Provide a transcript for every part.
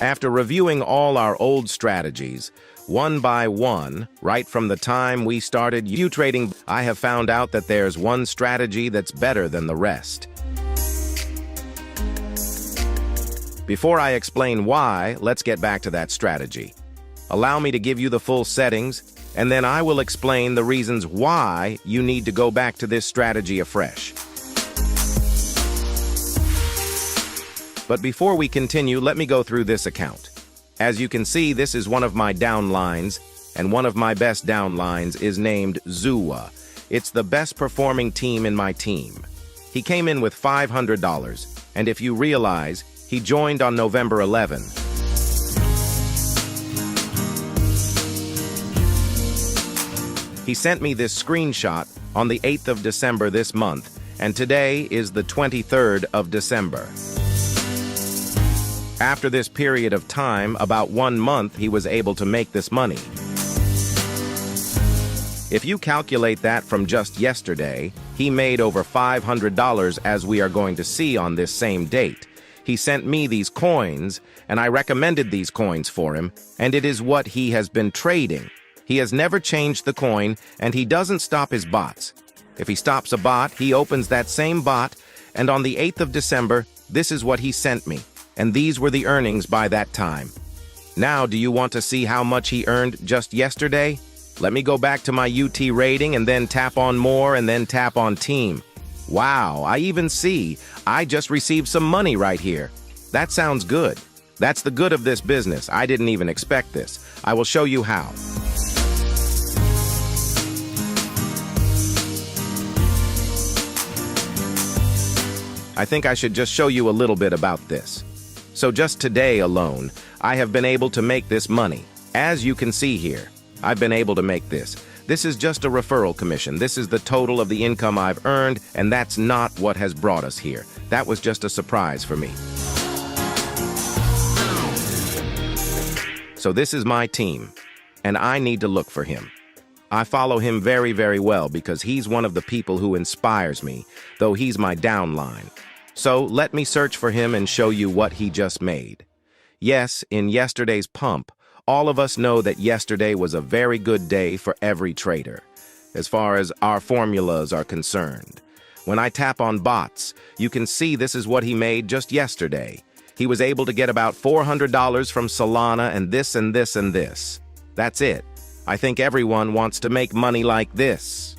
After reviewing all our old strategies, one by one, right from the time we started Utrading, I have found out that there's one strategy that's better than the rest. Before I explain why, let's get back to that strategy. Allow me to give you the full settings, and then I will explain the reasons why you need to go back to this strategy afresh. But before we continue, let me go through this account. As you can see, this is one of my downlines, and one of my best downlines is named Zua. It's the best performing team in my team. He came in with $500, and if you realize, he joined on November 11. He sent me this screenshot on the 8th of December this month, and today is the 23rd of December. After this period of time, about 1 month, he was able to make this money. If you calculate that from just yesterday, he made over $500, as we are going to see on this same date. He sent me these coins, and I recommended these coins for him, and it is what he has been trading. He has never changed the coin, and he doesn't stop his bots. If he stops a bot, he opens that same bot, and on the 8th of December, this is what he sent me. And these were the earnings by that time. Now, do you want to see how much he earned just yesterday? Let me go back to my UT rating and then tap on more and then tap on team. Wow, I even see I just received some money right here. That sounds good. That's the good of this business. I didn't even expect this. I will show you how. I think I should just show you a little bit about this. So just today alone, I have been able to make this money. As you can see here, I've been able to make this. This is just a referral commission. This is the total of the income I've earned, and that's not what has brought us here. That was just a surprise for me. So this is my team, and I need to look for him. I follow him very, very well because he's one of the people who inspires me, though he's my downline. So let me search for him and show you what he just made. Yes, in yesterday's pump, all of us know that yesterday was a very good day for every trader, as far as our formulas are concerned. When I tap on bots, you can see this is what he made just yesterday. He was able to get about $400 from Solana and this and this and this. That's it. I think everyone wants to make money like this.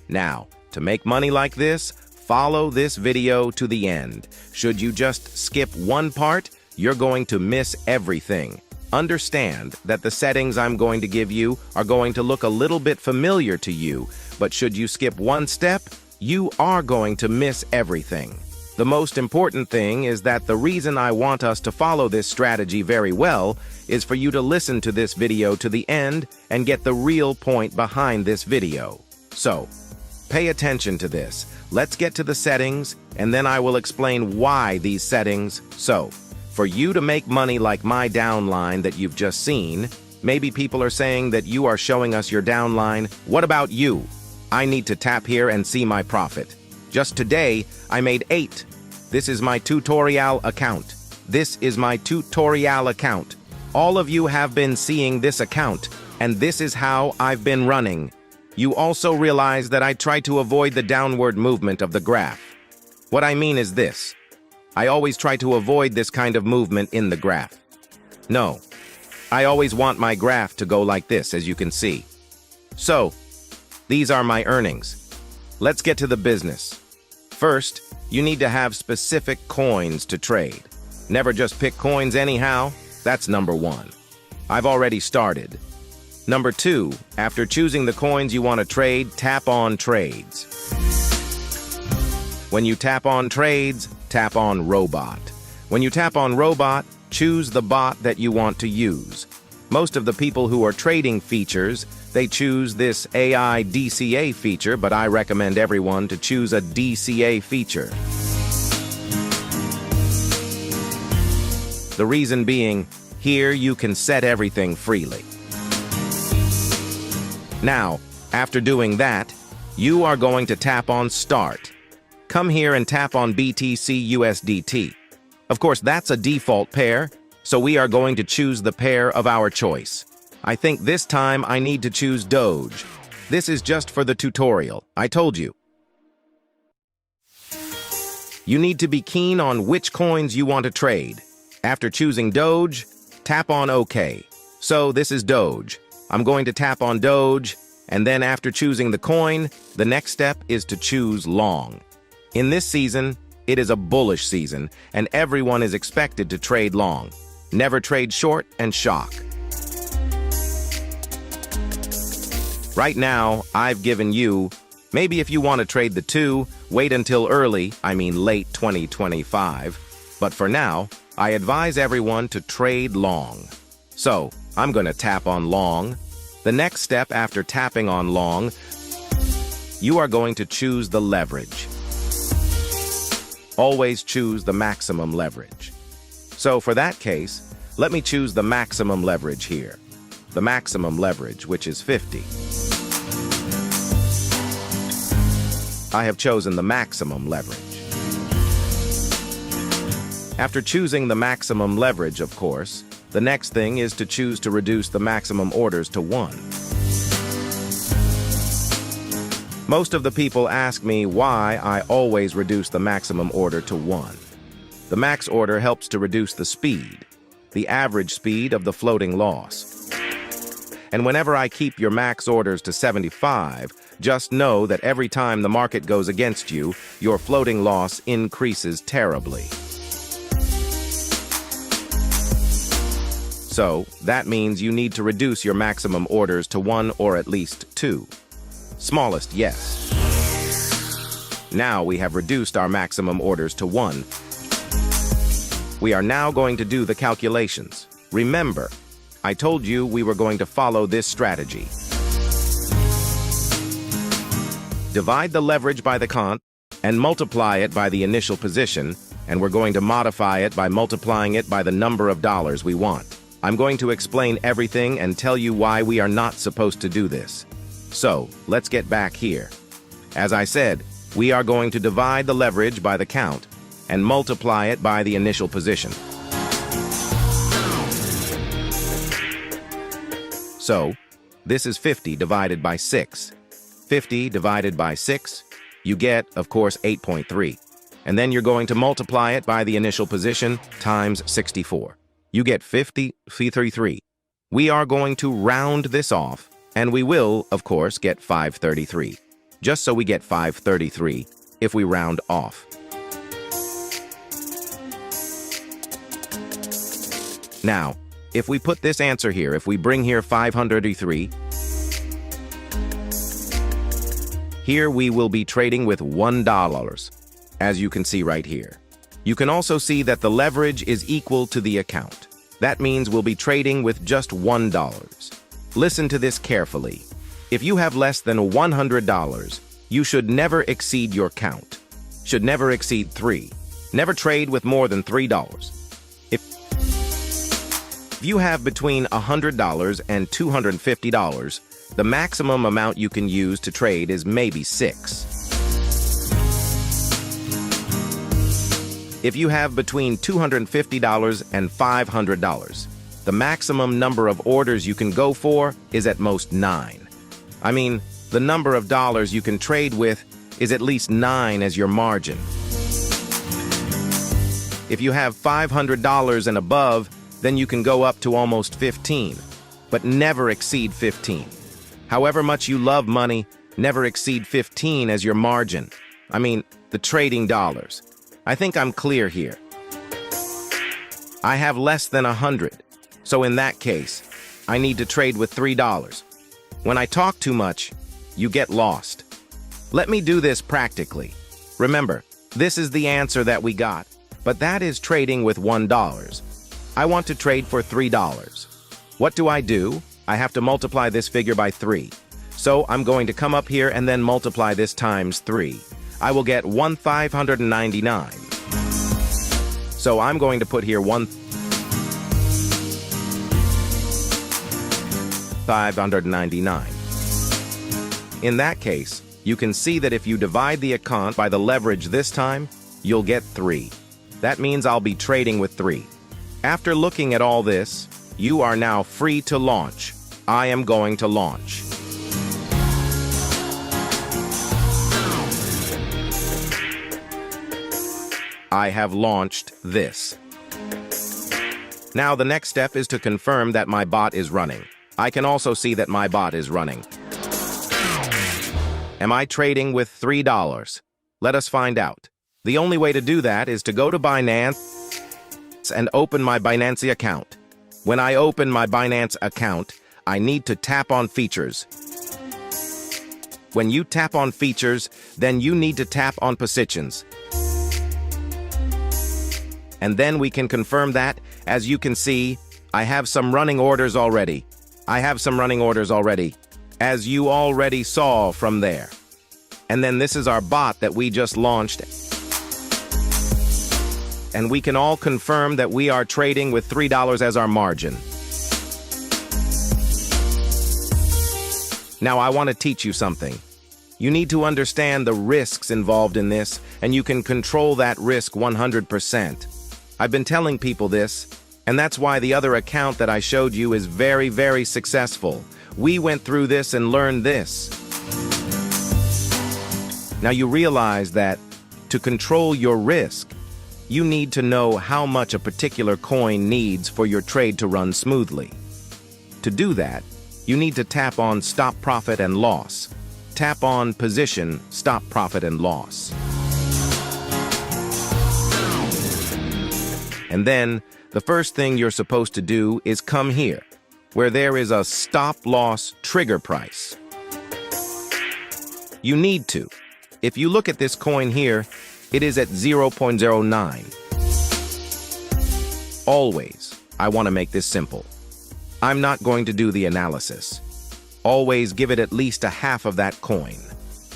Now, to make money like this, follow this video to the end. Should you just skip one part, you're going to miss everything. Understand that the settings I'm going to give you are going to look a little bit familiar to you, but should you skip one step, you are going to miss everything. The most important thing is that the reason I want us to follow this strategy very well is for you to listen to this video to the end and get the real point behind this video. So, pay attention to this. Let's get to the settings, and then I will explain why these settings. So, for you to make money like my downline that you've just seen, maybe people are saying that you are showing us your downline. What about you? I need to tap here and see my profit. Just today, I made 8. This is my tutorial account. This is my tutorial account. All of you have been seeing this account, and this is how I've been running. You also realize that I try to avoid the downward movement of the graph. What I mean is this. I always try to avoid this kind of movement in the graph. No, I always want my graph to go like this, as you can see. So, these are my earnings. Let's get to the business. First, you need to have specific coins to trade. Never just pick coins anyhow. That's number 1. I've already started. Number 2, after choosing the coins you want to trade, tap on trades. When you tap on trades, tap on robot. When you tap on robot, choose the bot that you want to use. Most of the people who are trading features, they choose this AI DCA feature, but I recommend everyone to choose a DCA feature. The reason being, here you can set everything freely. Now, after doing that, you are going to tap on Start. Come here and tap on BTC USDT. Of course, that's a default pair. So we are going to choose the pair of our choice. I think this time I need to choose Doge. This is just for the tutorial, I told you. You need to be keen on which coins you want to trade. After choosing Doge, tap on OK. So this is Doge. I'm going to tap on Doge, and then after choosing the coin, the next step is to choose long. In this season, it is a bullish season, and everyone is expected to trade long. Never trade short and shock. Right now, I've given you, maybe if you want to trade the two, wait until late 2025. But for now, I advise everyone to trade long. So, I'm going to tap on long. The next step after tapping on long, you are going to choose the leverage. Always choose the maximum leverage. So for that case, let me choose the maximum leverage here. The maximum leverage, which is 50. I have chosen the maximum leverage. After choosing the maximum leverage, of course, the next thing is to choose to reduce the maximum orders to 1. Most of the people ask me why I always reduce the maximum order to 1. The max order helps to reduce the speed, the average speed of the floating loss. And whenever I keep your max orders to 75, just know that every time the market goes against you, your floating loss increases terribly. So, that means you need to reduce your maximum orders to 1 or at least 2. Smallest, yes. Now we have reduced our maximum orders to 1. We are now going to do the calculations. Remember, I told you we were going to follow this strategy. Divide the leverage by the count and multiply it by the initial position, and we're going to modify it by multiplying it by the number of dollars we want. I'm going to explain everything and tell you why we are not supposed to do this. So, let's get back here. As I said, we are going to divide the leverage by the count and multiply it by the initial position. So, this is 50 divided by 6. 50 divided by 6, you get, of course, 8.3. And then you're going to multiply it by the initial position times 64. You get 50.33. We are going to round this off, and we will, of course, get 533. Just so we get 533 if we round off. Now, if we put this answer here, if we bring here 533, here we will be trading with $1, as you can see right here. You can also see that the leverage is equal to the account. That means we'll be trading with just $1. Listen to this carefully. If you have less than $100, you should never exceed your count. Should never exceed 3. Never trade with more than $3. If you have between $100 and $250, the maximum amount you can use to trade is maybe 6. If you have between $250 and $500, the maximum number of orders you can go for is at most 9. I mean, the number of dollars you can trade with is at least 9 as your margin. If you have $500 and above, then you can go up to almost 15, but never exceed 15. However much you love money, never exceed 15 as your margin. I mean, the trading dollars. I think I'm clear here. I have less than 100, so in that case, I need to trade with $3. When I talk too much, you get lost. Let me do this practically. Remember, this is the answer that we got, but that is trading with $1. I want to trade for $3. What do? I have to multiply this figure by 3. So I'm going to come up here and then multiply this times 3. I will get 1,599. So I'm going to put here 1,599. In that case, you can see that if you divide the account by the leverage this time, you'll get 3. That means I'll be trading with 3. After looking at all this, you are now free to launch. I am going to launch. I have launched this. Now the next step is to confirm that my bot is running. I can also see that my bot is running. Am I trading with $3? Let us find out. The only way to do that is to go to Binance and open my Binance account. When I open my Binance account, I need to tap on features. When you tap on features, then you need to tap on positions. And then we can confirm that. As you can see, I have some running orders already. As you already saw from there. And then this is our bot that we just launched. And we can all confirm that we are trading with $3 as our margin. Now I want to teach you something. You need to understand the risks involved in this, and you can control that risk 100%. I've been telling people this, and that's why the other account that I showed you is very, very successful. We went through this and learned this. Now you realize that to control your risk, you need to know how much a particular coin needs for your trade to run smoothly. To do that, you need to tap on Stop Profit and Loss. Tap on Position, Stop Profit and Loss. And then, the first thing you're supposed to do is come here, where there is a stop-loss trigger price. You need to. If you look at this coin here, it is at 0.09. Always, I want to make this simple. I'm not going to do the analysis. Always give it at least a half of that coin.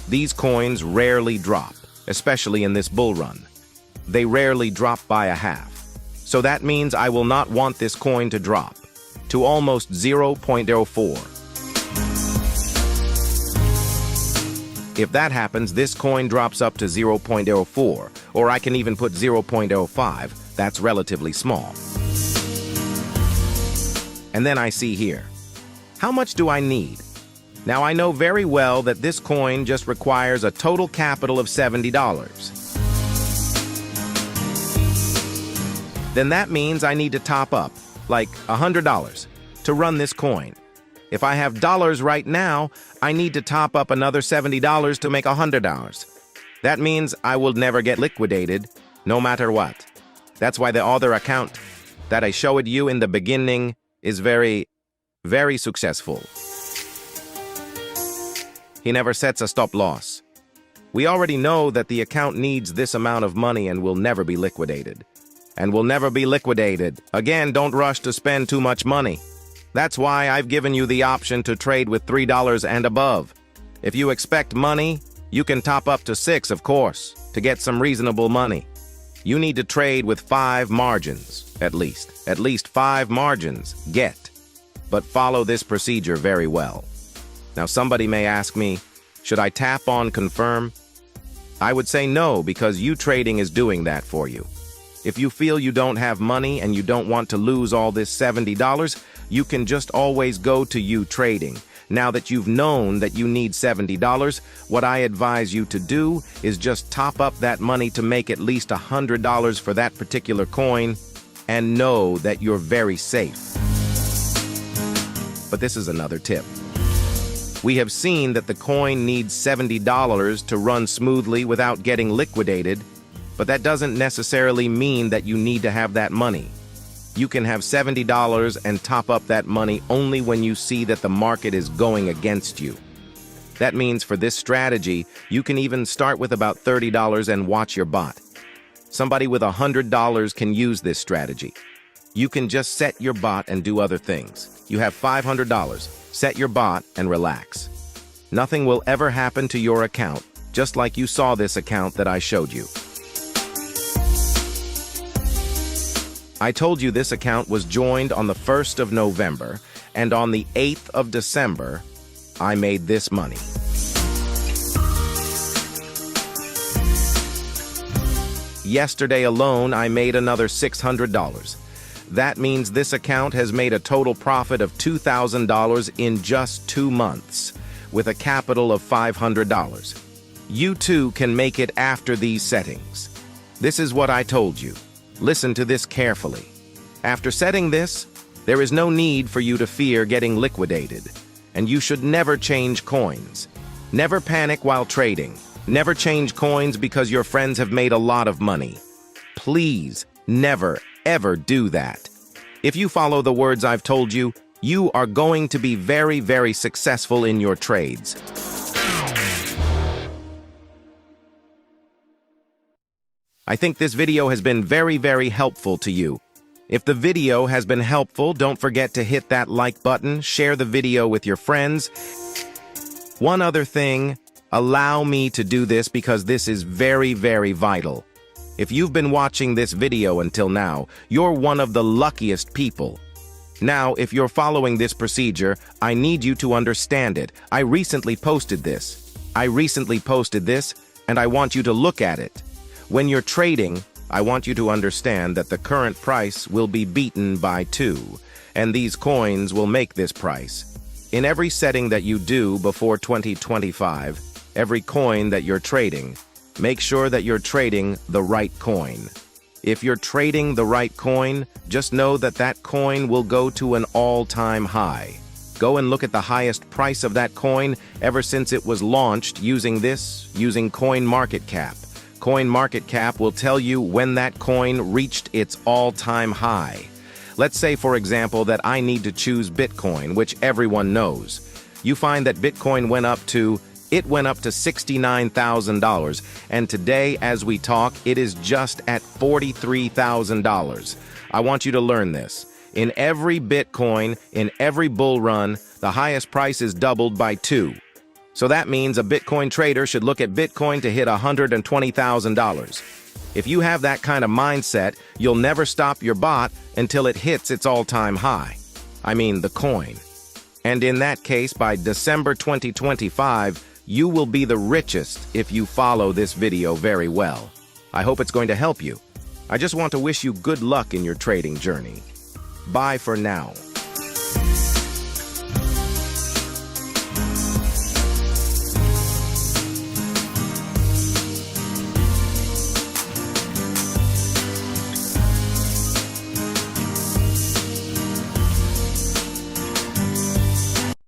These coins rarely drop, especially in this bull run. They rarely drop by a half. So that means I will not want this coin to drop to almost 0.04. If that happens, this coin drops up to 0.04, or I can even put 0.05. That's relatively small. And then I see here. How much do I need? Now I know very well that this coin just requires a total capital of $70. Then that means I need to top up, like $100, to run this coin. If I have dollars right now, I need to top up another $70 to make $100. That means I will never get liquidated, no matter what. That's why the other account that I showed you in the beginning is very, very successful. He never sets a stop loss. We already know that the account needs this amount of money and will never be liquidated. Again, don't rush to spend too much money. That's why I've given you the option to trade with $3 and above. If you expect money, you can top up to $6, of course, to get some reasonable money. You need to trade with 5 margins, at least 5 margins, but follow this procedure very well. Now somebody may ask me, should I tap on confirm? I would say no, because Utrading is doing that for you. If you feel you don't have money and you don't want to lose all this $70, you can just always go to Utrading. Now that you've known that you need $70, what I advise you to do is just top up that money to make at least $100 for that particular coin and know that you're very safe. But this is another tip. We have seen that the coin needs $70 to run smoothly without getting liquidated, but that doesn't necessarily mean that you need to have that money. You can have $70 and top up that money only when you see that the market is going against you. That means for this strategy, you can even start with about $30 and watch your bot. Somebody with $100 can use this strategy. You can just set your bot and do other things. You have $500. Set your bot and relax. Nothing will ever happen to your account, just like you saw this account that I showed you. I told you this account was joined on the 1st of November, and on the 8th of December, I made this money. Yesterday alone, I made another $600. That means this account has made a total profit of $2,000 in just 2 months, with a capital of $500. You too can make it after these settings. This is what I told you. Listen to this carefully. After setting this, there is no need for you to fear getting liquidated, and you should never change coins. Never panic while trading. Never change coins because your friends have made a lot of money. Please, never, ever do that. If you follow the words I've told you, you are going to be very, very successful in your trades. I think this video has been very, very helpful to you. If the video has been helpful, don't forget to hit that like button, share the video with your friends. One other thing, allow me to do this because this is very, very vital. If you've been watching this video until now, you're one of the luckiest people. Now, if you're following this procedure, I need you to understand it. I recently posted this, and I want you to look at it. When you're trading, I want you to understand that the current price will be beaten by 2, and these coins will make this price. In every setting that you do before 2025, every coin that you're trading, make sure that you're trading the right coin. If you're trading the right coin, just know that that coin will go to an all-time high. Go and look at the highest price of that coin ever since it was launched using CoinMarketCap. CoinMarketCap will tell you when that coin reached its all-time high. Let's say, for example, that I need to choose Bitcoin, which everyone knows. You find that Bitcoin went up to $69,000, and today, as we talk, it is just at $43,000. I want you to learn this. In every Bitcoin, in every bull run, the highest price is doubled by 2. So that means a Bitcoin trader should look at Bitcoin to hit $120,000. If you have that kind of mindset, you'll never stop your bot until it hits its all-time high. I mean, the coin. And in that case, by December 2025, you will be the richest if you follow this video very well. I hope it's going to help you. I just want to wish you good luck in your trading journey. Bye for now.